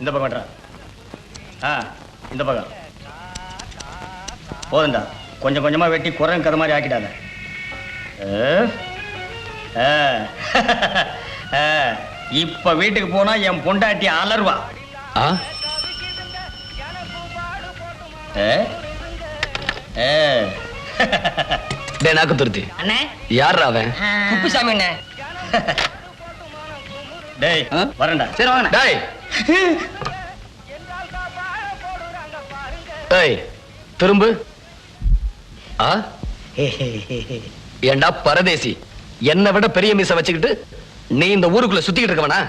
இந்த பக்கம் இந்த பக்கம் போதுண்டா. கொஞ்சம் கொஞ்சமா வெட்டி குரங்கு கதை மாதிரி ஆக்கிட்டாங்க. இப்ப வீட்டுக்கு போனா என் பொண்டாட்டி அலர்வா. நாக்கு துருத்தி யார் அவன்? குப்புசாமி அண்ணே. டேய் வரேன்டா. சரி வாங்க. டேய் டேய் திரும்பு. ஏண்டா பரதேசி, என்னை விட பெரிய மீச வச்சுக்கிட்டு நீ இந்த ஊருக்குள்ள சுத்திக்கிட்டு இருக்கவனா?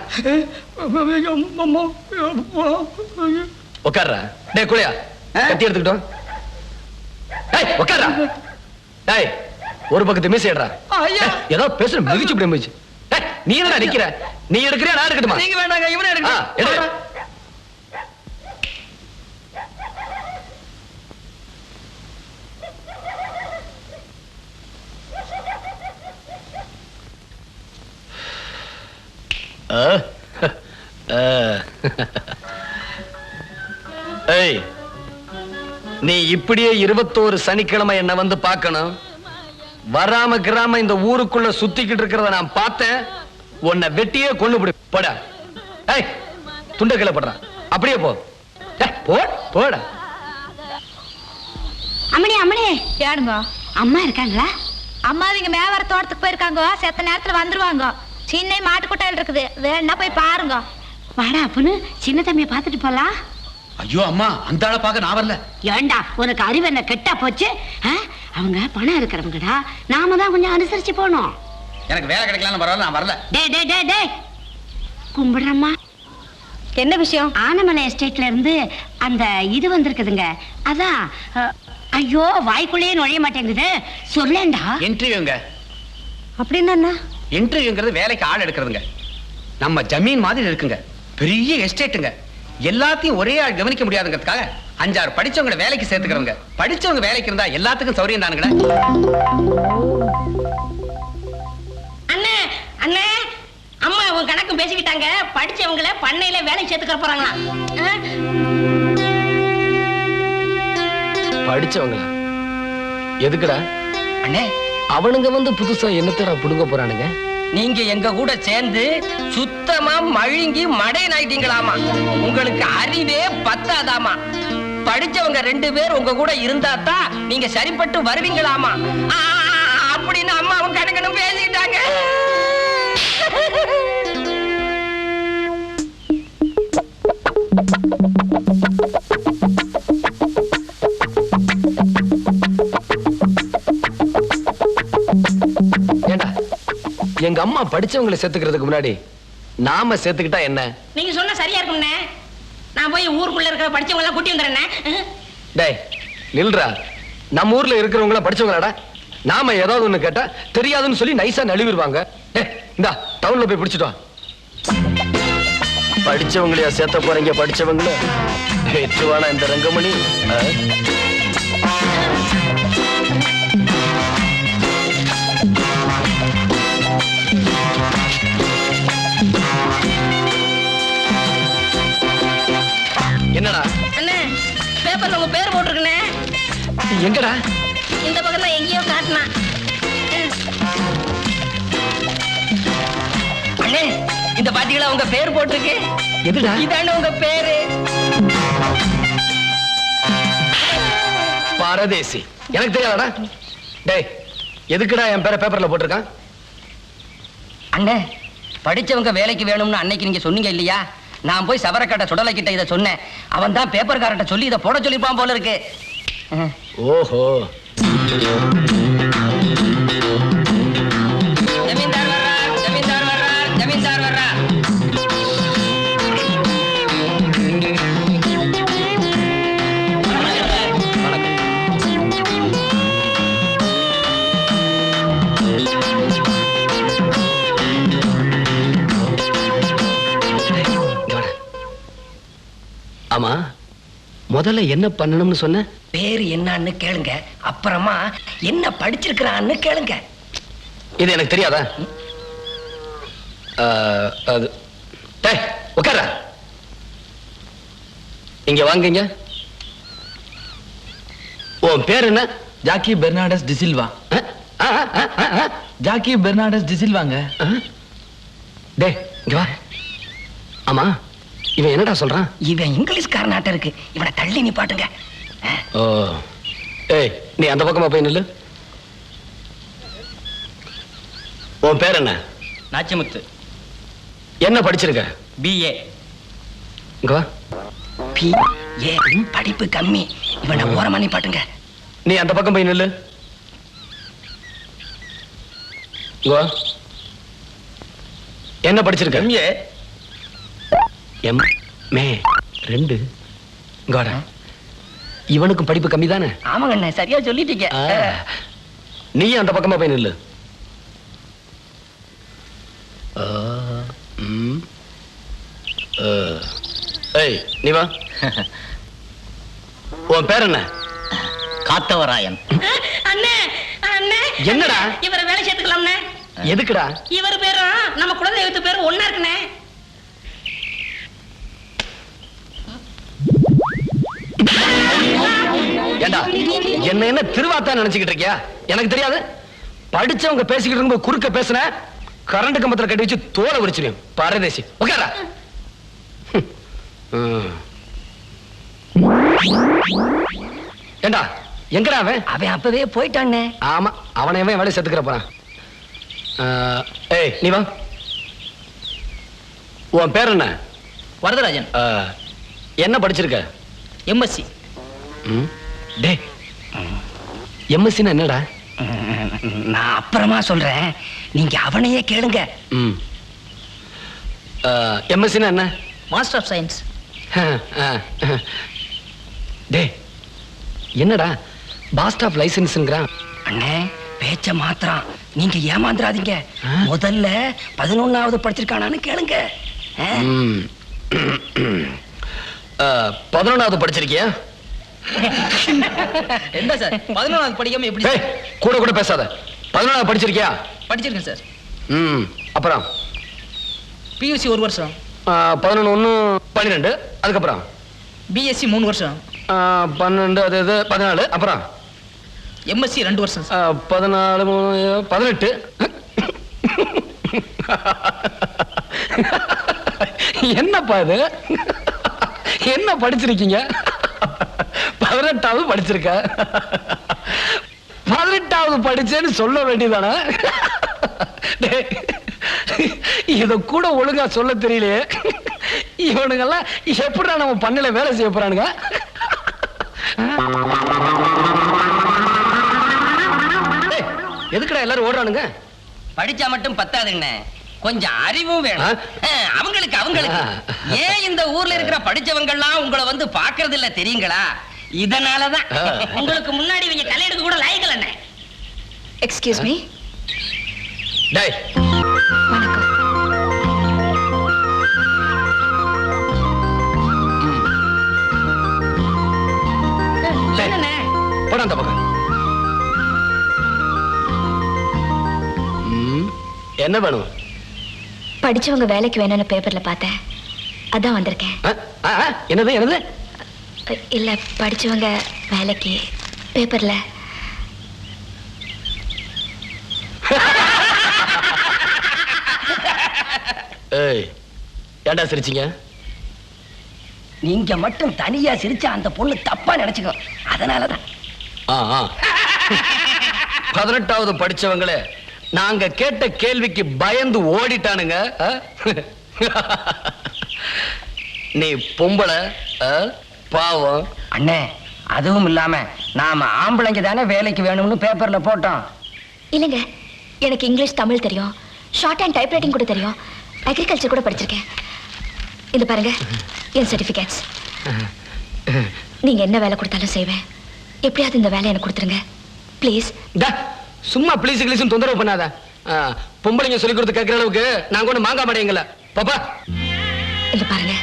உட்கார்றா. டேய் குளியா கத்தி எடுத்துக்கிட்டோம். டேய் உட்கார்றா. டேய் ஒரு பக்கத்து மீச ஏடுறா. ஏதோ பேசுற மிதிச்சு இப்படி மிதிச்சு. நீ என்ன நிக்கிற? நீ எடுக்கிறியா நான் எடுக்கட்டுமா? நீங்க வேண்டாங்க, இவனே எடுக்க. ஏய் நீ இப்படியே 21 சனிக்கிழமை என்ன வந்து பார்க்கணும். வராம கிராம இந்த ஊருக்குள்ள சுத்திக்கிட்டு இருக்கிறத நான் பார்த்தேன். உன்னை வெட்டியே கொண்டு போடு. போடா. ஏய் துண்ட கீழே போடுறான். அப்படியே போ. போடா. அம்மணி அம்மணி யாருங்க? அம்மா இருக்காங்களா? அம்மா இங்க மேவர தோட்டத்துக்கு போயிருக்காங்க. செத்த நேரத்துல வந்துருவாங்க. சின்ன மாட்டுக்கொட்டையில் இருக்குது, வேணா போய் பாருங்க. வாடா அப்புன்னு சின்ன தம்பியை பார்த்துட்டு போலாம். ஐயோ அம்மா, அந்த ஆளை பார்க்க நான் வரல. ஏண்டா உனக்கு அறிவு என்ன கெட்டா போச்சு? அவங்க பணம் இருக்கிறவங்கடா, நாம தான் கொஞ்சம் அனுசரிச்சு போனோம். எனக்கு வேலை கிடைக்கலான்னு பரவாயில்ல, நான் வரல. டே கும்பிடுறம்மா. என்ன விஷயம்? ஆனமலை எஸ்டேட்ல இருந்து அந்த இது வந்திருக்குதுங்க. அதான் ஐயோ வாய்க்குள்ளேயே நுழைய மாட்டேங்குது. சொல்லேண்டா. இன்டர்வியூங்க. அப்படின்னு இன்டர்வியூங்கிறது வேலைக்கு ஆள் எடுக்கிறதுங்க. நம்ம ஜமீன் மாதிரி இருக்குங்க, பெரிய எஸ்டேட்டுங்க. எல்லாத்தையும் ஒரே ஆள் கவனிக்க முடியாதுங்கிறதுக்காக 5-6 படிச்சவங்களை வேலைக்கு சேர்த்துக்கிறவங்க. படிச்சவங்க வேலைக்கு இருந்தா எல்லாத்துக்கும் சௌரியம் தானுங்களே. அண்ணே அண்ணே, அம்மா உன் கணக்கு பேசிக்கிட்டாங்க. படிச்சவங்களை பண்ணையில வேலைக்கு சேர்த்துக்க போறாங்க. படிச்சவங்களா? எதுக்குடா அண்ணே? அவனுங்க வந்து புதுசா என்னத்தடா புடுங்க போறானுங்க? நீங்க எங்க கூட சேர்ந்து சுத்தமா மழுங்கி மடையன் ஆயிட்டீங்களாமா. உங்களுக்கு அறிவே பத்தாதாமா. படிச்சவங்க 2 பேர் உங்க கூட இருந்தா தான் நீங்க சரிப்பட்டு வருவீங்களாமா அப்படின்னு அம்மாவும் கணக்கணும் பேசிக்கிட்டாங்க. எங்க அம்மா படிச்சவங்களை சேர்த்துக்கிறதுக்கு முன்னாடி நாம சேர்த்துக்கிட்டா என்ன? நீங்க சொன்னா சரியா இருக்கும்ண்ணே. நான் போய் ஊருக்குள்ள இருக்கிற படிச்சவங்க எல்லாம் கூட்டி வந்துடுறேன். டேய் நில்றா. நம்ம ஊர்ல இருக்கிறவங்க படிச்சவங்களாடா. நாம ஏதாவது ஒண்ணு கேட்டா தெரியாதுன்னு சொல்லி நைசா நழுவிடுவாங்க. இந்தா டவுன்ல போய் பிடிச்சிட்டு வா. படிச்சவங்களையா சேர்த்த போறீங்க? படிச்சவங்கள வெற்றுவானா இந்த ரங்கமணி? என்னடா? அண்ணே பேப்பர்ல உங்க பேர் போட்டிருக்கனே. எங்கடா? இந்த பக்கம் தான் எங்கேயோ காட்டினா. அண்ணே இந்த பாத்தீங்களா உங்க பேர் போட்டிருக்கு? எதுடா? இதானே உங்க பேரு. பரதேசி. எனக்கு தெரியாதடா. டேய் எதுக்குடா என் பேரை பேப்பர்ல போட்டிருக்கான்? அண்ணே படிச்சவங்க வேலைக்கு வேணும்னு அன்னைக்கு நீங்க சொன்னீங்க இல்லையா? நான் போய் சவரக்கட்ட சுடலை கிட்ட இதை சொன்னேன். அவன் தான் பேப்பர்காரட்ட சொல்லி இதை போட சொல்லிப்பான் போல இருக்கு. ஓஹோ. ஜமீன்தார் வர்றார், ஜமீன்தார் வர்றார், ஜமீன்தார் வர்றார். ஆமா முதல்ல என்ன பண்ணணும்னு சொன்ன? பேரு என்னன்னு கேளுங்க, அப்புறமா என்ன படிச்சிருக்கிறான்னு கேளுங்க. இது எனக்கு தெரியாதா? அது டேய் உட்கார. இங்க வாங்குங்க. உன் பேர் என்ன? ஜாக்கி பெர்னாண்டஸ் டிசில்வா. ஜாக்கி பெர்னாண்டஸ் டிசில்வாங்க. டே இங்க வா. ஆமா இவன் என்னடா சொல்றான்? இவன் இங்கிலீஷ்காரனாட்ட இருக்கு. இவனை தள்ளி நிப்பாட்டுங்க. ஓ ஏய், நீ அந்த பக்கமா போய் நில்லு. உன் பேர் என்ன? நாச்சிமுத்து. என்ன படிச்சிருக்க? BA. இங்க வா. ஏ படிப்பு கம்மி. இவனை ஓரமா நிப்பாட்டுங்க. நீ அந்த பக்கம் போய் நில்லு. இங்க வா. என்ன படிச்சிருக்க? MA. MA 2. இங்க வாடா. இவனுக்கும் படிப்பு கம்மி தானே? ஆமாங்க அண்ணே, சரியா சொல்லிட்டீங்க. நீ அந்த பக்கமா போய் நில்லு. ஏய் நீ வா. உன் பேர் என்ன? காத்தவராயன். அண்ணே அண்ணே என்னடா? இவரை வேலை சேர்த்துக்கலாம்ண்ணே. எதுக்குடா? இவர் பேரும் நம்ம குலதெய்வத்து பேரும் ஒண்ணா இருக்குண்ணே. ஏண்டா என்ன திருவாத்தா நினைச்சுக்கிட்டு இருக்கியா? எனக்கு தெரியாது. படிச்சவங்க பேசிக்கிட்டு இருக்கும்போது குறுக்க பேசுன கரண்ட் கம்பத்துல கட்டி வச்சு தோலை உரிச்சிருவேன். பரதேசி உட்காரா. ஏண்டா எங்கடா அவன்? அவன் அப்பவே போயிட்டானே. ஆமா அவனை வேலை சேர்த்துக்கிற போறான். ஏய் நீ வா. உன் பேர் என்ன? வரதராஜன். என்ன படிச்சிருக்க? MSc. டே எம்எஸ்சின்னா என்னடா? நான் அப்புறமா சொல்றேன். நீங்க அவனையே கேளுங்க. எம்எஸ்சின்னா என்ன? Master of science. டே என்னடா பாஸ்ட் ஆஃப் லைசன்ஸ்ங்கறான்? அண்ணே பேச்ச மாத்திரம் நீங்க ஏமாந்துறாதீங்க. முதல்ல 11வது படிச்சிருக்கானான்னு கேளுங்க. 11வது படிச்சிருக்கியா? என்ன சார் 11வது படிக்காம எப்படி? கூட கூட பேசாத. 11வது படிச்சிருக்கியா? படிச்சிருக்கேன் சார். அப்புறம் PUC 1 வருஷம். 11 1 12 அதுக்கப்புறம் BSc 3 வருஷம். 12 அது 14 அப்புறம் MSc 2 வருஷம். 14 18. என்னப்பா இது? என்ன படிச்சிருக்கீங்க? 18வது படிச்சிருக்க. 18வது படிச்சேன்னு சொல்ல வேண்டியதானே? இத கூட ஒழுங்கா சொல்ல தெரியலையே. இவனுங்கெல்லாம் எப்படிடா நம்ம பண்ணல வேலை செய்ய போறானுங்க? எதுக்குடா எல்லாரும் ஓடுறானுங்க? படிச்சா மட்டும் பத்தாதுங்க, கொஞ்சம் அறிவும் வேணும். அவங்களுக்கு ஏன் இந்த ஊர்ல இருக்கிற படிச்சவங்க எல்லாம் உங்களை வந்து பாக்குறது இல்ல தெரியுங்களா? இதனாலதான் உங்களுக்கு முன்னாடி இவங்க தலையெடுக்க கூட லாய்க்கல அண்ணே. Excuse me. டேய் வணக்கம். என்னண்ணே? போடா அந்த பக்கம். என்ன வேணும்? படிச்சவங்க வேலைக்கு வேணும்னு பேப்பர்ல பார்த்தேன், அதான் வந்திருக்கேன். என்னது என்னது? இல்ல படிச்சவங்க வேலைக்கு பேப்பர்ல. ஏய் ஏண்டா சிரிச்சீங்க? நீங்க மட்டும் தனியா சிரிச்சா அந்த பொண்ணு தப்பா நினைச்சுக்கோ, அதனாலதான். 18வது படிச்சவங்களே நாங்க கேட்ட கேள்விக்கு பயந்து ஓடிட்டானுங்க. நீ பொம்பளை பாவம். அண்ணே அதுவும் இல்லாம நாம ஆம்பளைங்க தானே வேலைக்கு வேணும்னு பேப்பர்ல போட்டோம். இல்லைங்க, எனக்கு இங்கிலீஷ் தமிழ் தெரியும், ஷார்ட் அண்ட் டைப்ரைட்டிங் கூட தெரியும், அக்ரிகல்ச்சர் கூட படிச்சிருக்கேன். இது பாருங்க என் சர்டிபிகேட்ஸ். நீங்க என்ன வேலை கொடுத்தாலும் செய்வேன். எப்படியாவது இந்த வேலை எனக்கு கொடுத்துருங்க ப்ளீஸ். சும்மா ப்ளீஸ் கிளீஸ் தொந்தரவு பண்ணாத. பொம்பளைங்க சொல்லி கொடுத்து கேட்கிற அளவுக்கு நாங்க ஒண்ணு மாங்க மாட்டேங்கல. பாப்பா இது பாருங்க,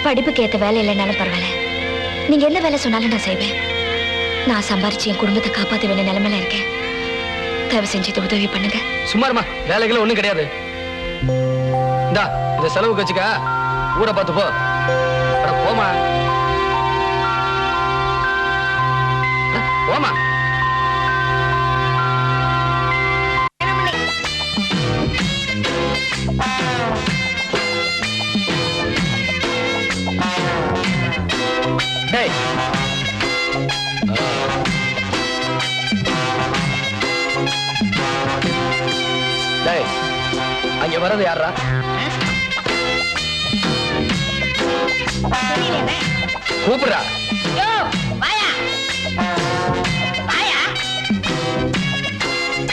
படிப்புக்கு ஏத்த வேலை இல்லைனாலும் பரவாயில்ல, நீங்க என்ன வேலை சொன்னாலும் நான் செய்வேன். நான் சம்பாரிச்சு என் குடும்பத்தை காப்பாற்ற வேண்டிய நிலைமையில இருக்கேன். தயவு செஞ்சு இது உதவி பண்ணுங்க. சும்மாருமா, வேலைகள் ஒண்ணும் கிடையாது. இந்தா இத செலவுக்கு வச்சுக்க, ஊட பார்த்து போ. போமா. டேய் டேய் அங்க வர்றது யாரா? தெரியலையே. கூப்பிடுறா. யோ, வாயா. வாயா.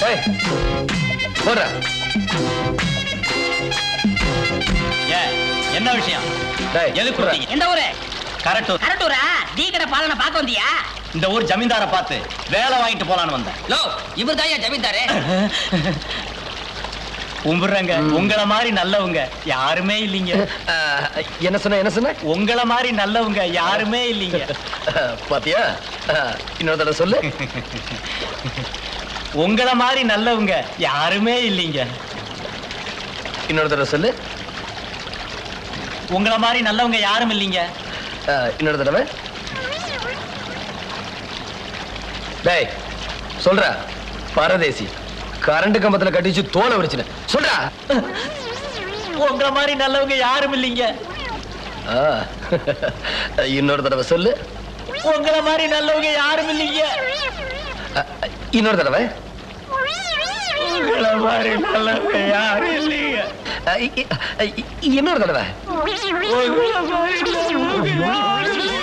டேய் போடுற. ஏன் என்ன விஷயம்? டேய் எதுக்கு போடுறா. கொடுத்தீங்க? எந்த ஊரு? கரெக்ட். கரட்டூரா? டீ கடை பாலனை பார்க்க வந்தியா? இந்த ஊர் ஜமீன்தாரை பார்த்து வேலை வாங்கிட்டு போலான்னு வந்தேன். லோ, இவர்தான் என் ஜமீன்தாரு. கும்பிடுறேங்க. உங்கள மாதிரி நல்லவங்க யாருமே இல்லைங்க. என்ன சொன்ன? உங்கள மாதிரி நல்லவங்க யாருமே இல்லைங்க. பாத்தியா? இன்னொரு தடவை சொல்லு. உங்கள மாதிரி நல்லவங்க யாருமே இல்லைங்க. இன்னொரு தடவை சொல்லு. உங்கள மாதிரி நல்லவங்க யாரும் இல்லைங்க. இன்னொரு தடவை. டேய் சொல்ற. பரதேசி கரண்ட் கம்பத்துல கட்டிச்சு தோலை உரிச்சுன. சொல்றா. உங்கள மாதிரி நல்லவங்க யாரும் இல்லைங்க. இன்னொரு தடவை சொல்லு. உங்கள மாதிரி நல்லவங்க யாரும் இல்லைங்க. இன்னொரு தடவை. உங்கள மாதிரி நல்லவங்க யாரும் இல்லைங்க. இன்னொரு தடவை. உங்கள மாதிரி நல்லவங்க யாரும் இல்லைங்க.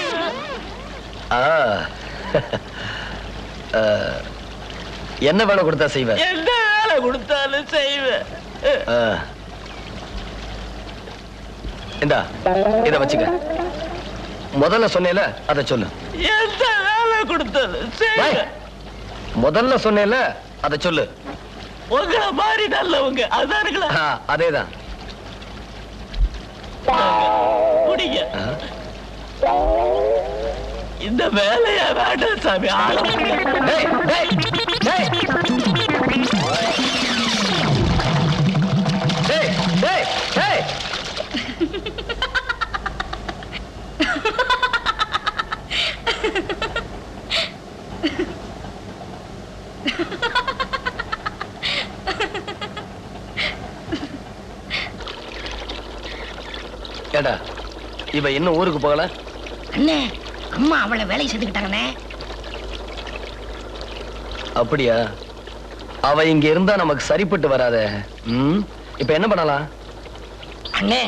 என்ன வேலை கொடுத்தா செய்வேன்? எந்த வேலை கொடுத்தாலும் செய்வேன். இந்தா இத வச்சுக்க. முதல்ல சொன்னேல அத சொல்லு. எந்த வேலை கொடுத்தாலும் செய்வேன். முதல்ல சொன்னேல அத சொல்லு. உங்கள மாதிரி நல்லவங்க அதானுங்களா? அதேதான். குடிங்க. இந்த வேலையா வேண்டாம் சாமி. டேய் டேய் டேய் டேய் டேய் டேய். ஏடா இவ இன்னும் ஊருக்கு போகல? அண்ணே, அம்மா அவளை வேலையை செஞ்சுக்கிட்டாங்கண்ணே. அப்படியா? அவ இங்க இருந்தா நமக்கு சரிப்பட்டு வராதே. இப்ப என்ன பண்ணலாம்? அண்ணே